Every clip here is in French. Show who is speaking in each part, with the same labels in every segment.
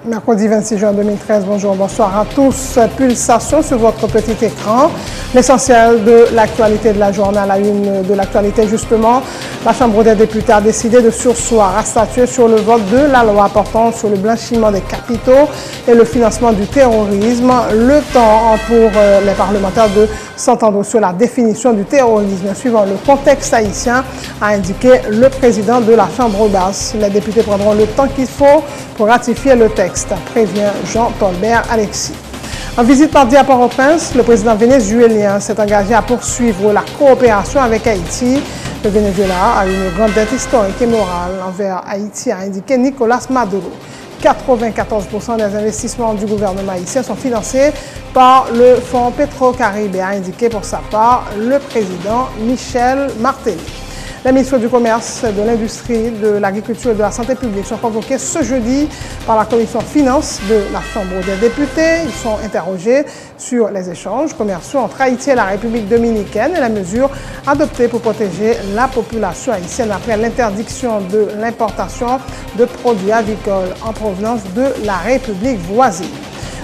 Speaker 1: Mercredi 26 juin 2013, bonjour, bonsoir à tous. Pulsation sur votre petit écran. L'essentiel de l'actualité de la journée, à la une de l'actualité justement. La Chambre des députés a décidé de surseoir à statuer sur le vote de la loi portant sur le blanchiment des capitaux et le financement du terrorisme. Le temps pour les parlementaires de s'entendre sur la définition du terrorisme suivant le contexte haïtien, a indiqué le président de la Chambre basse. Les députés prendront le temps qu'il faut pour ratifier le texte, prévient Jean Tolbert Alexis. En visite mardi à Port-au-Prince, le président vénézuélien s'est engagé à poursuivre la coopération avec Haïti. Le Venezuela a une grande dette historique et morale envers Haïti, a indiqué Nicolas Maduro. 94% des investissements du gouvernement haïtien sont financés par le Fonds Petro-Caribe, a indiqué pour sa part le président Michel Martelly. Les ministres du Commerce, de l'Industrie, de l'Agriculture et de la Santé publique sont convoqués ce jeudi par la Commission Finances de la Chambre des députés. Ils sont interrogés sur les échanges commerciaux entre Haïti et la République dominicaine et les mesures adoptées pour protéger la population haïtienne après l'interdiction de l'importation de produits agricoles en provenance de la République voisine.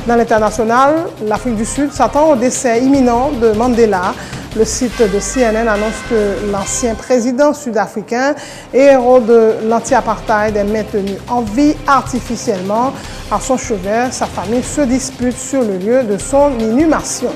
Speaker 1: Dans l'international, l'Afrique du Sud s'attend au décès imminent de Mandela. Le site de CNN annonce que l'ancien président sud-africain et héros de l'anti-apartheid est maintenu en vie artificiellement. À son chevet, sa famille se dispute sur le lieu de son inhumation.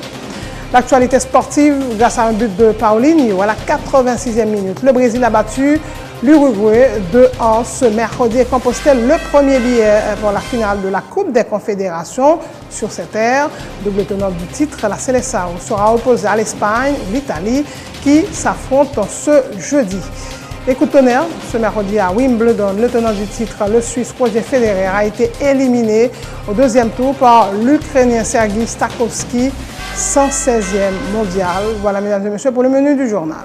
Speaker 1: L'actualité sportive, grâce à un but de Paulinho à la 86e minute. Le Brésil a battu l'Uruguay 2-1 ce mercredi et Compostelle le premier billet pour la finale de la Coupe des Confédérations sur cette terre. Double tenant du titre, la Seleção sera opposée à l'Espagne, l'Italie qui s'affrontent ce jeudi. Et coup de tonnerre, ce mercredi à Wimbledon, le tenant du titre, le Suisse Roger Federer, a été éliminé au deuxième tour par l'Ukrainien Sergei Stakhovski, 116e mondial. Voilà, mesdames et messieurs, pour le menu du journal.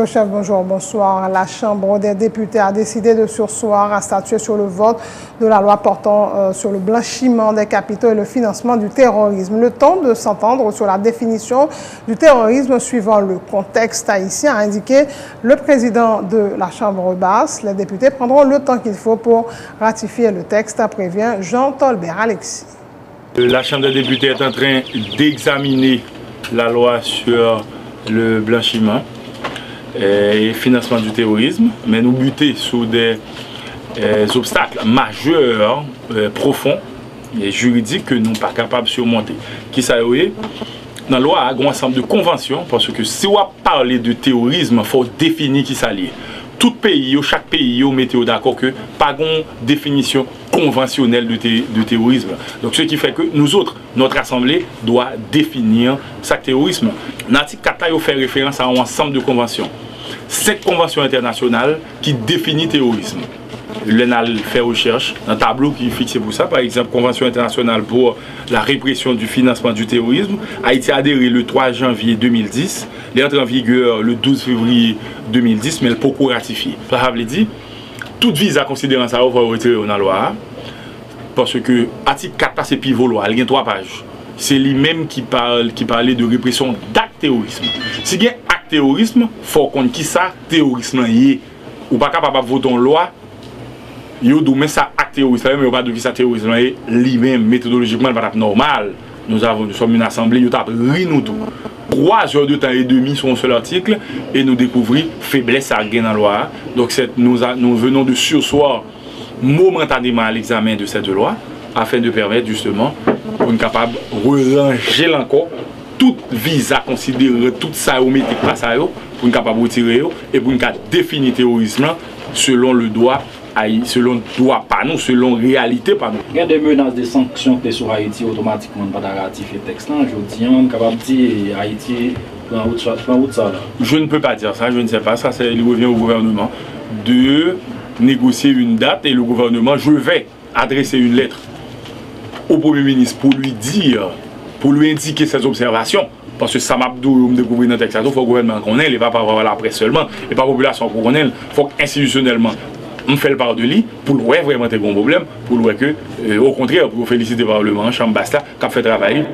Speaker 1: Chef, bonjour, bonsoir. La Chambre des députés a décidé de surseoir à statuer sur le vote de la loi portant sur le blanchiment des capitaux et le financement du terrorisme. Le temps de s'entendre sur la définition du terrorisme suivant le contexte haïtien, a indiqué le président de la Chambre basse. Les députés prendront le temps qu'il faut pour ratifier le texte, prévient Jean Tolbert Alexis.
Speaker 2: La Chambre des députés est en train d'examiner la loi sur le blanchiment et financement du terrorisme, mais nous buter sur des obstacles majeurs, profonds et juridiques que nous ne sommes pas capables de surmonter. Qui ça est? Dans la loi, il y a un ensemble de conventions, parce que si on parle de terrorisme, il faut définir qui ça lié. Tout pays, chaque pays, mettez d'accord que pas une définition conventionnelle de terrorisme. Donc ce qui fait que nous autres, notre assemblée doit définir ce terrorisme. L'article 4 il fait référence à un ensemble de conventions. 5 conventions internationales qui définissent le terrorisme. L'ENAL fait recherche, un tableau qui est fixé pour ça, par exemple, Convention internationale pour la répression du financement du terrorisme, a été adhéré le 3 janvier 2010, elle est entrée en vigueur le 12 février 2010, mais elle peut pas ratifier. Ça veut dire, toute visa considérant ça, on va retirer dans la loi, parce que l'article 4 c'est pivot loi, il y a 3 pages. C'est lui-même qui parlait de répression d'actes terrorisme. Si il y a acte terrorisme, il faut qu'on qui ça terrorisme est. Ou pas capable de voter en loi, il y a ça acte terrorisme, mais pas de qui ça terrorisme est lui-même méthodologiquement pas normal. Nous sommes une assemblée, nous avons ri nous tout. 3 heures de temps et demi sur un seul article et nous découvrons faiblesse à gain dans la loi. Donc nous venons de surseoir momentanément à l'examen de cette loi afin de permettre justement pour être capable de ranger encore tout visa considéré, tout ça au métier pas ça pour être capable de retirer et pour être capable de définir le terrorisme selon le droit. Selon droit pas nous, selon réalité pas nous.
Speaker 3: Il y a des menaces de sanctions qui sont sur Haïti automatiquement pas ratifier le texte. Je dis, on est capable de dire Haïti prend route ça là.
Speaker 2: Je ne peux pas dire ça, je ne sais pas. Ça, il revient au gouvernement de négocier une date et le gouvernement, je vais adresser une lettre au Premier ministre pour lui dire, pour lui indiquer ses observations. Parce que ça m'a découvert dans le texte, il faut que le gouvernement connaisse, il ne va pas avoir la presse seulement, et pas la population qu'on connaisse, il faut institutionnellement. on fait le part de lui pour le voir vraiment un bon problème, pour le voir que, au contraire, pour féliciter le Parlement, Chambre basse là, qui a fait travail.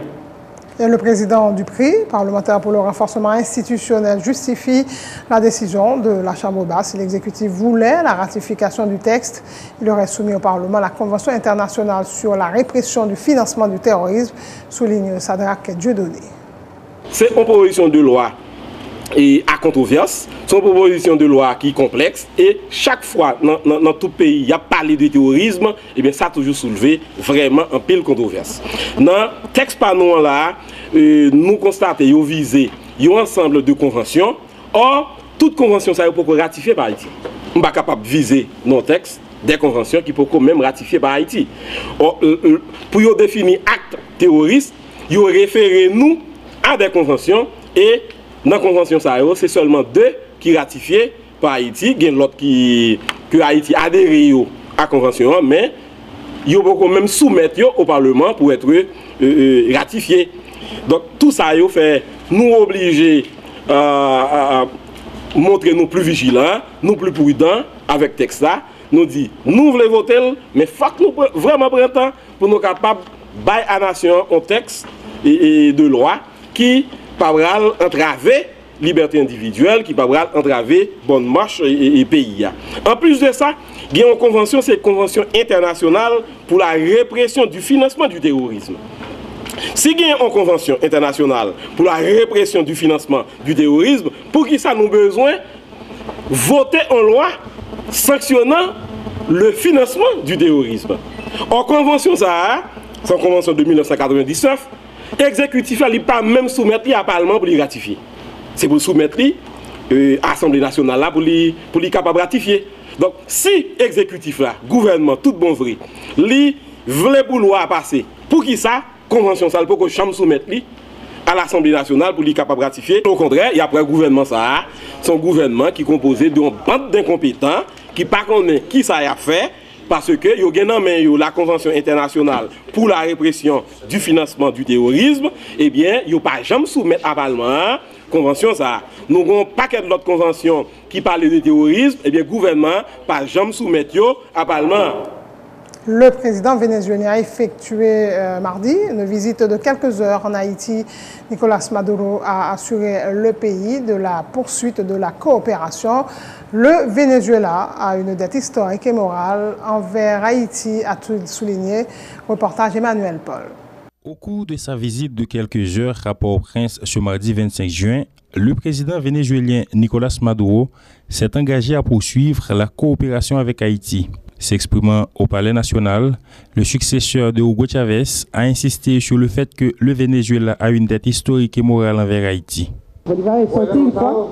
Speaker 1: Et le président du PRI, parlementaire pour le renforcement institutionnel, justifie la décision de la Chambre basse. Si l'exécutif voulait la ratification du texte, il aurait soumis au Parlement la Convention internationale sur la répression du financement du terrorisme, souligne Sadrak Dieudonné.
Speaker 4: C'est une proposition de loi et à controverse, c'est une proposition de loi qui est complexe et chaque fois dans tout pays il y a parlé de terrorisme, et bien ça a toujours soulevé vraiment un pile controverse. Dans le texte par nous là, nous constatons qu'il y a visé un ensemble de conventions. Or, toute convention ça peut ratifier par Haïti. On n'est pas capable de viser nos textes des conventions qui peuvent même ratifier par Haïti. Or, pour définir acte terroriste, il y a référé nous à des conventions et dans la convention, c'est seulement 2 qui ratifiés par Haïti. Il y a l'autre que Haïti a adhéré à la convention, mais il faut même soumettre au Parlement pour être ratifié. Donc tout ça fait nous obliger à montrer nous plus vigilants, nous plus prudents avec le texte là. Nous dit, nous voulons voter, mais il faut que nous vraiment prendre temps pour nous capables de bailler à la nation un texte de loi qui pas entraver liberté individuelle, qui pas entraver bonne marche et pays. En plus de ça, il y a une convention, c'est une convention internationale pour la répression du financement du terrorisme. Si il y a une convention internationale pour la répression du financement du terrorisme, pour qui ça nous besoin voter en loi sanctionnant le financement du terrorisme. En convention ça, c'est une convention de 1999. L'exécutif n'a pas même soumettre à Parlement pour les ratifier. C'est pour soumettre à l'Assemblée nationale là pour les capable ratifier. Donc si l'exécutif là, gouvernement, tout bon vrai, li voulait pour loi passer, pour qui ça, convention ça, pour que chambre soumette à l'Assemblée nationale pour les capable ratifier. Au contraire, il y a après le gouvernement ça, son gouvernement qui est composé d'une bande d'incompétents qui ne connaissent pas qui ça a fait. Parce que il y a la Convention internationale pour la répression du financement du terrorisme, eh bien, il n'y a pas jamais soumettre à Parlement. Convention ça. Nous avons un paquet d'autres conventions qui parlent de terrorisme, eh bien, le gouvernement pas jamais soumettre à Parlement.
Speaker 1: Le président vénézuélien a effectué mardi une visite de quelques heures en Haïti. Nicolas Maduro a assuré le pays de la poursuite de la coopération. Le Venezuela a une dette historique et morale envers Haïti, a-t-il souligné. Reportage Emmanuel Paul.
Speaker 5: Au cours de sa visite de quelques heures à Port-au-Prince ce mardi 25 juin, le président vénézuélien Nicolas Maduro s'est engagé à poursuivre la coopération avec Haïti. S'exprimant au Palais national, le successeur de Hugo Chavez a insisté sur le fait que le Venezuela a une dette historique et morale envers Haïti.
Speaker 6: Bolivar est sorti une fois,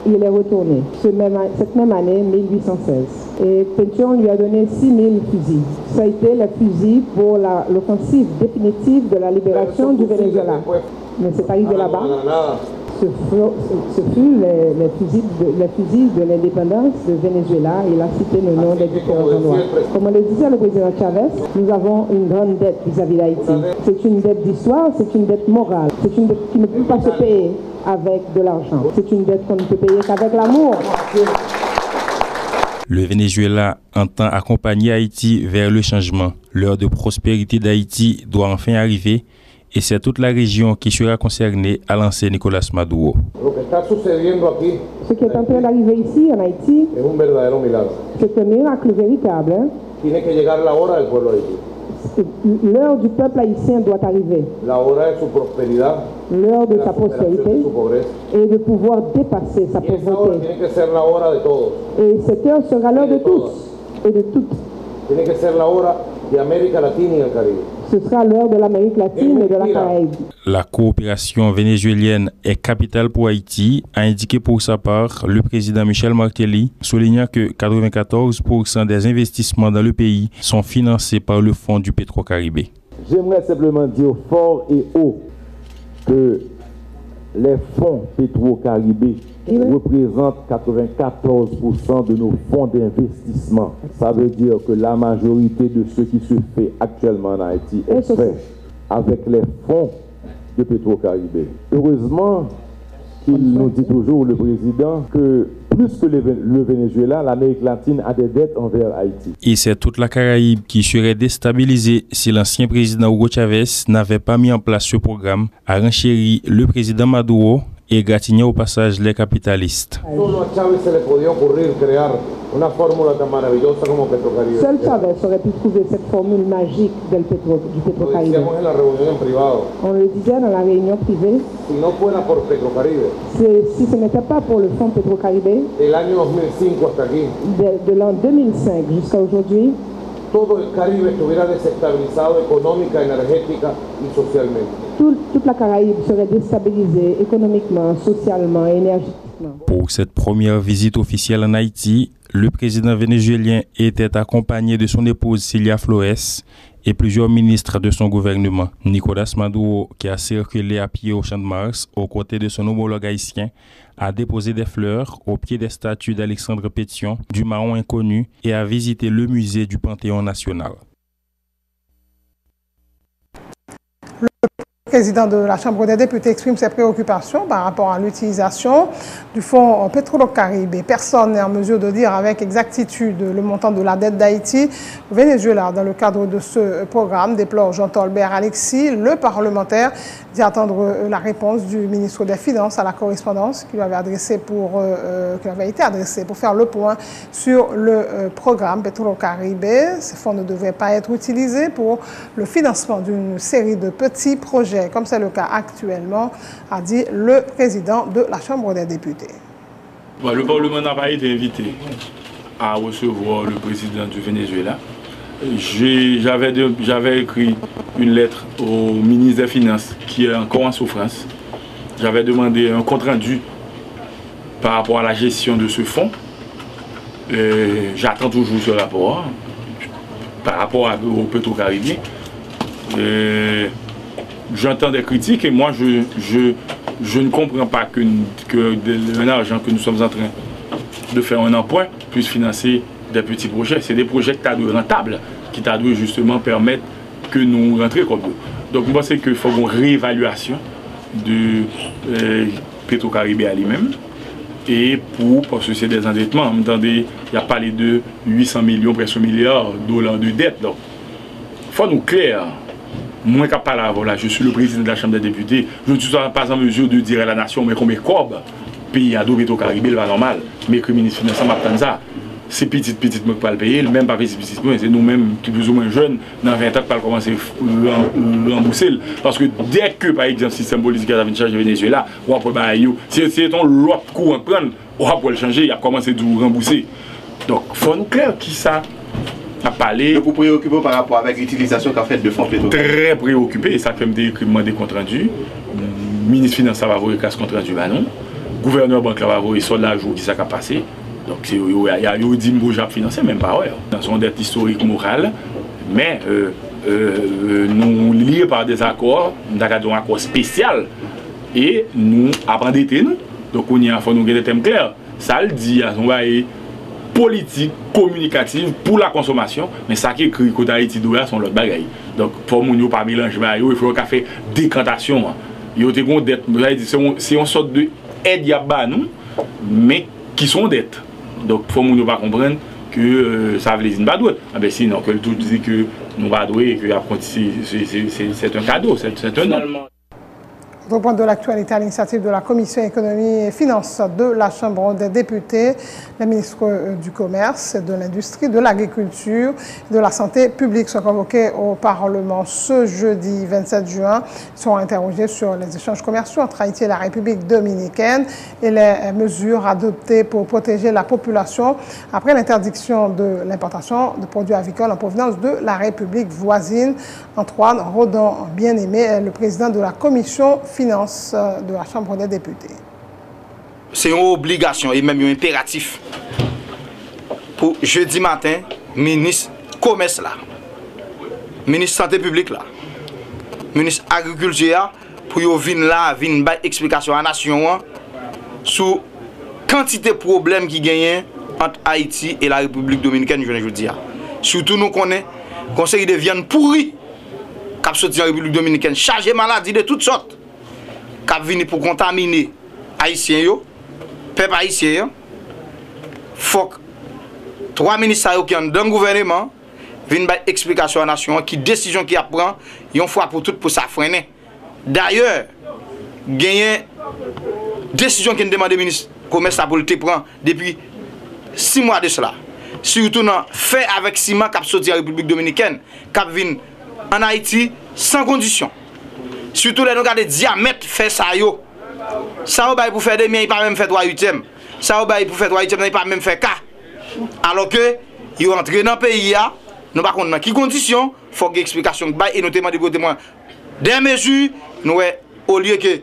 Speaker 6: il est retourné cette même année, 1816. Et Pétion lui a donné 6 000 fusils. Ça a été le fusil pour l'offensive définitive de la libération du Venezuela. Mais c'est arrivé là-bas. Ce fut les fusils de l'indépendance de Venezuela. Il a cité le nom des différents endroits. Comme le disait le président Chavez, nous avons une grande dette vis-à-vis d'Haïti. C'est une dette d'histoire, c'est une dette morale. C'est une dette qui ne peut pas se payer avec de l'argent. C'est une dette qu'on ne peut payer qu'avec l'amour.
Speaker 5: Le Venezuela entend accompagner Haïti vers le changement. L'heure de prospérité d'Haïti doit enfin arriver. Et c'est toute la région qui sera concernée, a lancé Nicolas Maduro.
Speaker 6: Ce qui est en train d'arriver ici, en Haïti, c'est un miracle véritable. L'heure du peuple haïtien doit arriver. L'heure de sa prospérité et de pouvoir dépasser sa pauvreté. Et cette heure sera l'heure de tous et de toutes. Ce sera l'heure de l'Amérique latine et de la Caraïbe.
Speaker 5: La coopération vénézuélienne est capitale pour Haïti, a indiqué pour sa part le président Michel Martelly, soulignant que 94% des investissements dans le pays sont financés par le fonds du Petro-Caribé.
Speaker 7: J'aimerais simplement dire fort et haut que les fonds Petro-Caribé représentent 94% de nos fonds d'investissement. Ça veut dire que la majorité de ce qui se fait actuellement en Haïti est fait avec les fonds de Petro-Caribé. Heureusement qu'il nous dit toujours, le président, que plus plus que le Venezuela, l'Amérique latine a des dettes envers Haïti.
Speaker 5: Et c'est toute la Caraïbe qui serait déstabilisée si l'ancien président Hugo Chavez n'avait pas mis en place ce programme, a renchéri le président Maduro et égratigné au passage les capitalistes.
Speaker 6: Seul Chavez aurait pu trouver cette formule magique du Petrocaribe. On le disait dans la réunion privée. Si ce n'était pas pour le fonds Petrocaribe, de l'an 2005 jusqu'à aujourd'hui,
Speaker 8: todo el Caribe estuviera desestabilizado económica, energética y socialmente.
Speaker 6: Toute la Caraïbe serait déstabilisée économiquement, socialement, énergétiquement.
Speaker 5: Pour cette première visite officielle en Haïti, le président vénézuélien était accompagné de son épouse Cilia Flores et plusieurs ministres de son gouvernement. Nicolás Maduro, qui a circulé à pied au Champ de Mars aux côtés de son homologue haïtien, a déposé des fleurs au pied des statues d'Alexandre Pétion, du Maron inconnu, et a visité le musée du Panthéon national.
Speaker 1: Le président de la Chambre des députés exprime ses préoccupations par rapport à l'utilisation du fonds Petrocaribe. Personne n'est en mesure de dire avec exactitude le montant de la dette d'Haïti au Venezuela. Dans le cadre de ce programme, déplore Jean-Tolbert Alexis, le parlementaire, dit attendre la réponse du ministre des Finances à la correspondance qui lui avait été adressée pour faire le point sur le programme Petrocaribe. Ces fonds ne devaient pas être utilisés pour le financement d'une série de petits projets, comme c'est le cas actuellement, a dit le président de la Chambre des députés.
Speaker 2: Le Parlement n'a pas été invité à recevoir le président du Venezuela. J'avais écrit une lettre au ministre des Finances qui est encore en souffrance. J'avais demandé un compte rendu par rapport à la gestion de ce fonds. J'attends toujours ce rapport par rapport au Petrocaribe. J'entends des critiques et moi je ne comprends pas que l'argent que nous sommes en train de faire un emprunt puisse financer des petits projets. C'est des projets qui sont rentables, qui doivent justement permettre que nous rentrions comme nous. Donc je pense qu'il faut une réévaluation de Petrocaribe à lui-même. Et parce que c'est des endettements, il y a parlé de 800 millions, presque $1 milliard de dettes. Donc il faut nous clair. Moi qui parle là, je suis le président de la Chambre des députés, je ne suis pas en mesure de dire à la nation mais combien de corbes pays à Petrocaribe, c'est pas normal. Mais que le ministre des Finances m'a ça. C'est petit, moi qui pas le payer, même pas petit, c'est nous-mêmes qui plus ou moins jeunes, dans 20 ans, qui pas commencer à rembourser. Parce que dès que, par exemple, le système politique a une charge de Venezuela, on va pas si ton l'autre coup en prendre, on va le changer, il a commencé à rembourser. Donc, il faut nous clair qui ça a parlé.
Speaker 9: Vous préoccupez par rapport avec l'utilisation qu'a fait de fonds pétroliers? Très
Speaker 2: préoccupé, ça fait des comptes rendus. Le ministre des Finances va voir ce compte rendu, non. Le gouverneur banque va voir sur la jour qui s'est passé. Donc, il y a eu 10 millions financiers, même pas. Dans son dette historique morale, mais nous liés par des accords, nous avons un accord spécial et nous avons d'été. Donc, il faut nous des thèmes clairs. Ça le dit, on va politique, communicative pour la consommation, mais ça qui est écrit côté Haïti sont l'autre bagaille. Donc, pour nous pas mélanger, il faut qu'on fasse décantation. C'est une sorte de aide à nous, mais qui sont dettes. Donc, il faut nous pas comprendre que ça veut dire pas doué. Sinon, que le tout dit que nous pas doué et que c'est un cadeau, c'est un normal.
Speaker 1: Au point de l'actualité, à l'initiative de la Commission économie et finances de la Chambre des députés, les ministres du Commerce, de l'Industrie, de l'Agriculture et de la Santé publique sont convoqués au Parlement ce jeudi 27 juin. Ils seront interrogés sur les échanges commerciaux entre Haïti et la République dominicaine et les mesures adoptées pour protéger la population après l'interdiction de l'importation de produits avicoles en provenance de la République voisine. Antoine Rodon, bien-aimé, est le président de la Commission Finances de la Chambre des députés.
Speaker 9: C'est une obligation et même un impératif pour jeudi matin, ministre Commerce là, ministre Santé publique là, ministre Agriculture pour venir là, venir faire explication à la nation sur quantité de problèmes qui gagnent entre Haïti et la République dominicaine, je veux dire. Surtout nous connaissons conseil de viande pourrie qui sorti en République dominicaine, chargé maladie de toutes sortes, qui vient pour contaminer Haïtiens, peuple haïtien, faut que 3 ministres qui sont dans le gouvernement viennent faire explication à la nation qui décision qui apprend une fois pour toutes pour ça freiner. D'ailleurs, gagner décision qui demande le ministre commerce pour le prendre depuis 6 mois de cela. Surtout dans fait avec ciment qui a sorti en République Dominicaine, qui vient en Haïti sans condition. Surtout les gens qui diamètre fait ça yo. Ça va pour faire des miens, il pas même fait 3/8e. Ça va pour faire 3/8e, il pas même fait 4. Alors que ils rentrent dans le pays, nous pas dans quelles conditions, il faut une explication et notamment des mesures, nous au lieu que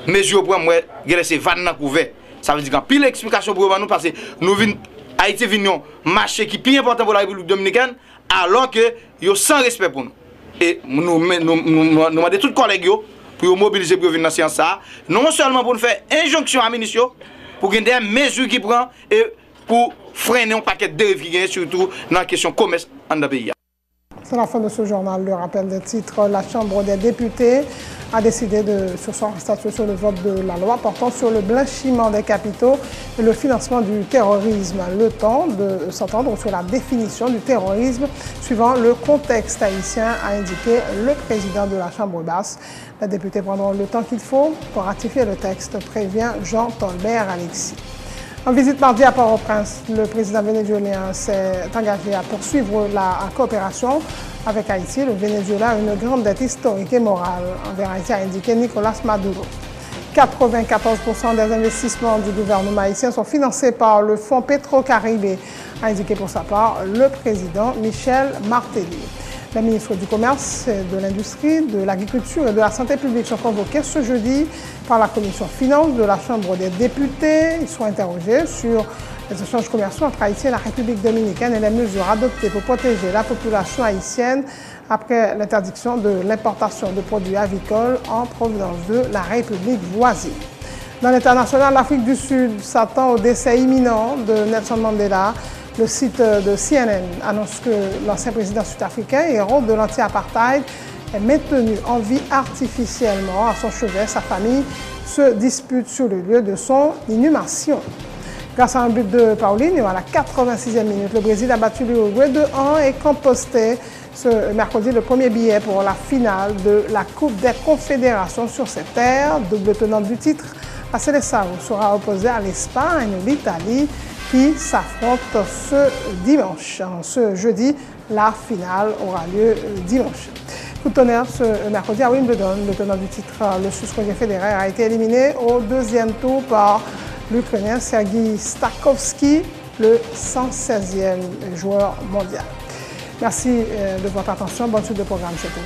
Speaker 9: mesures pour moi, c'est vanne couvert. Ça veut dire qu'en pile explication pour nous parce que nous venons Haïti vient marché qui est plus important pour la République Dominicaine alors que yo sans respect pour nous. Et nous demandons tous les collègues pour mobiliser pour venir dans la science non seulement pour nous faire injonction à ministre pour qu'il y ait des mesures qui prend et pour freiner un paquet de dérives qui gagne surtout dans la question commerce dans le pays.
Speaker 1: C'est la fin de ce journal. Le rappel des titres. La Chambre des députés a décidé de statuer sur le vote de la loi portant sur le blanchiment des capitaux et le financement du terrorisme. Le temps de s'entendre sur la définition du terrorisme suivant le contexte haïtien, a indiqué le président de la Chambre basse. Les députés prendront le temps qu'il faut pour ratifier le texte, prévient Jean Tolbert Alexis. En visite mardi à Port-au-Prince, le président vénézuélien s'est engagé à poursuivre la coopération avec Haïti. Le Venezuela a une grande dette historique et morale envers Haïti, a indiqué Nicolas Maduro. 94% des investissements du gouvernement haïtien sont financés par le Fonds Petro-Caribé, a indiqué pour sa part le président Michel Martelly. Les ministres du Commerce, de l'Industrie, de l'Agriculture et de la Santé publique sont convoqués ce jeudi par la Commission Finances de la Chambre des députés. Ils sont interrogés sur les échanges commerciaux entre Haïti et la République dominicaine et les mesures adoptées pour protéger la population haïtienne après l'interdiction de l'importation de produits avicoles en provenance de la République voisine. Dans l'international, l'Afrique du Sud s'attend au décès imminent de Nelson Mandela. Le site de CNN annonce que l'ancien président sud-africain, héros de l'anti-apartheid, est maintenu en vie artificiellement à son chevet. Sa famille se dispute sur le lieu de son inhumation. Grâce à un but de Paulinho à la 86e minute, le Brésil a battu l'Uruguay 2-1 et composté ce mercredi le premier billet pour la finale de la Coupe des Confédérations sur ses terres. Double tenante du titre, la Seleção sera opposée à l'Espagne ou l'Italie qui s'affrontent ce dimanche. Ce jeudi, la finale aura lieu dimanche. Coup de tonnerre ce mercredi à Wimbledon. Le tenant du titre, le Suisse Roger Federer, a été éliminé au deuxième tour par l'Ukrainien Sergei Stakhovski, le 116e joueur mondial. Merci de votre attention. Bonne suite de programme. C'était